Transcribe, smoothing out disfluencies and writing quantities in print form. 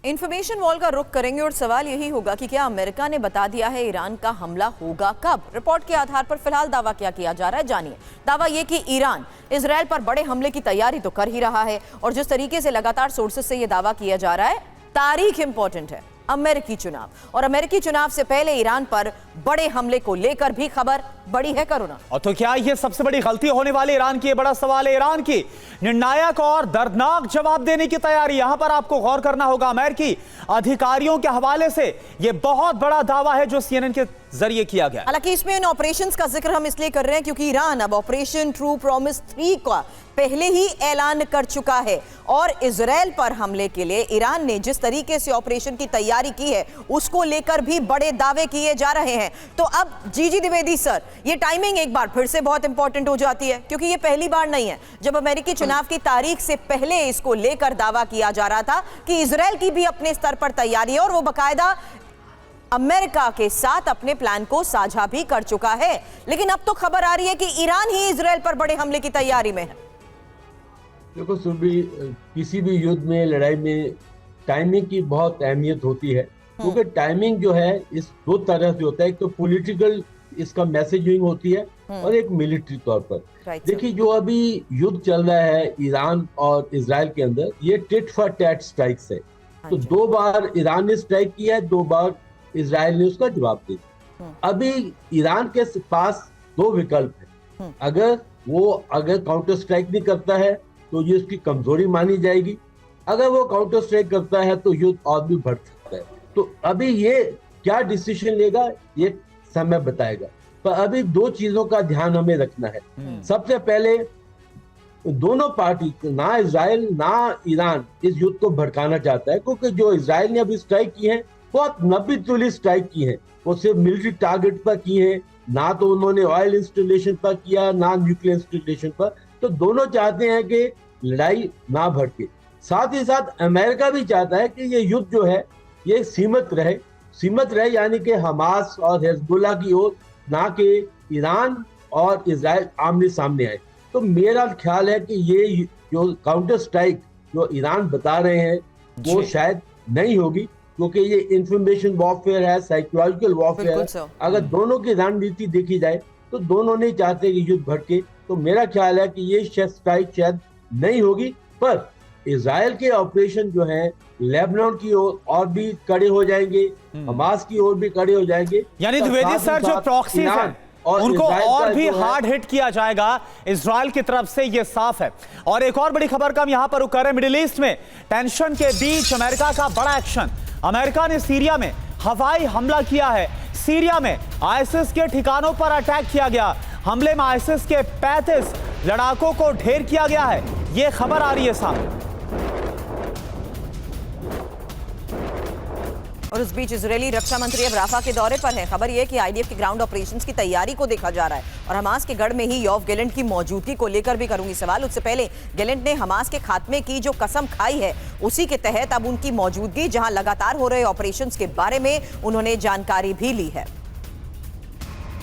Information wall का रुख करेंगे और सवाल यही होगा कि क्या अमेरिका ने बता दिया है ईरान का हमला होगा कब। रिपोर्ट के आधार पर फिलहाल दावा क्या किया जा रहा है, जानिए। दावा यह कि ईरान इजराइल पर बड़े हमले की तैयारी तो कर ही रहा है और जिस तरीके से लगातार सोर्सेज से यह दावा किया जा रहा है, तारीख इंपॉर्टेंट है। अमेरिकी चुनाव और अमेरिकी चुनाव से पहले ईरान पर बड़े हमले को लेकर भी खबर बड़ी है करुणा। और तो क्या यह सबसे बड़ी गलती होने वाली ईरान की? बड़ा सवाल है। ईरान की निर्णायक और दर्दनाक जवाब देने की तैयारी, यहां पर आपको गौर करना होगा। अमेरिकी अधिकारियों के हवाले से यह बहुत बड़ा दावा है जो सीएनएन के जरिए किया गया। हालांकि इसमें इन ऑपरेशंस का जिक्र हम इसलिए कर रहे हैं क्योंकि ईरान अब ऑपरेशन ट्रू प्रॉमिस 3 का पहले ही ऐलान कर चुका है और इजराइल पर हमले के लिए ईरान ने जिस तरीके से ऑपरेशन की तैयारी की है उसको लेकर भी बड़े दावे किए जा रहे हैं। तो अब जीजी द्विवेदी सर, ये टाइमिंग एक बार फिर से बहुत इंपॉर्टेंट हो जाती है क्योंकि ये पहली बार नहीं है जब अमेरिकी चुनाव की तारीख से पहले इसको लेकर दावा किया जा रहा था कि इजराइल की भी अपने स्तर पर तैयारी है और वो बाकायदा अमेरिका के साथ अपने प्लान को साझा भी कर चुका है। लेकिन अब तो खबर आ रही है कि ईरान ही इजराइल पर बड़े हमले की तैयारी में है। देखो सुरभि, किसी भी युद्ध में, लड़ाई में टाइमिंग की बहुत अहमियत होती है क्योंकि टाइमिंग जो है इस दो तरह से होता है। एक तो पॉलिटिकल इसका मैसेजिंग होती है और एक मिलिट्री तौर पर। देखिए, जो अभी युद्ध चल रहा है ईरान और इजराइल के अंदर, ये टिट फॉर टैट स्ट्राइक्स है। तो 2 बार ईरान ने स्ट्राइक किया है, 2 बार इजराइल ने उसका जवाब दिया। अभी ईरान के पास 2 विकल्प है। अगर काउंटर स्ट्राइक नहीं करता है तो ये उसकी कमजोरी मानी जाएगी, अगर वो काउंटर स्ट्राइक करता है तो युद्ध और भी बढ़ सकता है। तो अभी ये क्या डिसीजन लेगा ये समय बताएगा, पर अभी 2 चीजों का ध्यान हमें रखना है। सबसे पहले, दोनों पार्टी, ना इजराइल ना ईरान, इस युद्ध को भड़काना चाहता है क्योंकि जो इजराइल ने अभी स्ट्राइक की है बहुत नब्बी स्ट्राइक की है। वो सिर्फ मिलिट्री टारगेट पर की है, ना तो उन्होंने ऑयल इंस्टॉलेशन पर किया ना न्यूक्लियर इंस्टॉलेशन पर। तो दोनों चाहते हैं कि लड़ाई ना भड़के। साथ ही साथ अमेरिका भी चाहता है कि ये युद्ध जो है ये सीमित रहे, यानी कि हमास और हिजबुल्लाह की ओर, ना कि ईरान और इजराइल आमने सामने आए। तो मेरा ख्याल है कि ये जो काउंटर स्ट्राइक जो ईरान बता रहे हैं वो शायद नहीं होगी क्योंकि ये इंफॉर्मेशन वॉरफेयर है, साइकोलॉजिकल वॉरफेयर है। अगर दोनों की रणनीति देखी जाए तो दोनों नहीं चाहते कि युद्ध भड़के। तो मेरा ख्याल है कि ये स्ट्राइक शायद नहीं होगी, पर इजराइल के ऑपरेशन जो है लेबनान की ओर और भी कड़े हो जाएंगे, हमास की ओर भी कड़े हो जाएंगे। यानी द्विवेदी सर, जो प्रॉक्सीज हैं उनको और भी हार्ड हिट किया जाएगा इजराइल की तरफ से, ये साफ है। और एक और बड़ी खबर का हम यहां पर रुक रहे हैं। मिडिल ईस्ट में टेंशन के बीच अमेरिका का बड़ा एक्शन। अमेरिका ने सीरिया में हवाई हमला किया है। सीरिया में आईएसआईएस के ठिकानों पर अटैक किया गया। हमले में आईएसआईएस के 35 लड़ाकों को ढेर किया गया है, यह खबर आ रही है सामने। और इस बीच इजरायली रक्षा मंत्री अब राफा के दौरे पर है। खबर यह कि आईडीएफ के ग्राउंड ऑपरेशंस की तैयारी को देखा जा रहा है और हमास के गढ़ में ही योव गैलेंट की मौजूदगी को लेकर भी करूंगी सवाल। उससे पहले, गैलेंट ने हमास के खात्मे की जो कसम खाई है उसी के तहत अब उनकी मौजूदगी, जहां लगातार हो रहे ऑपरेशंस के बारे में उन्होंने जानकारी भी ली है।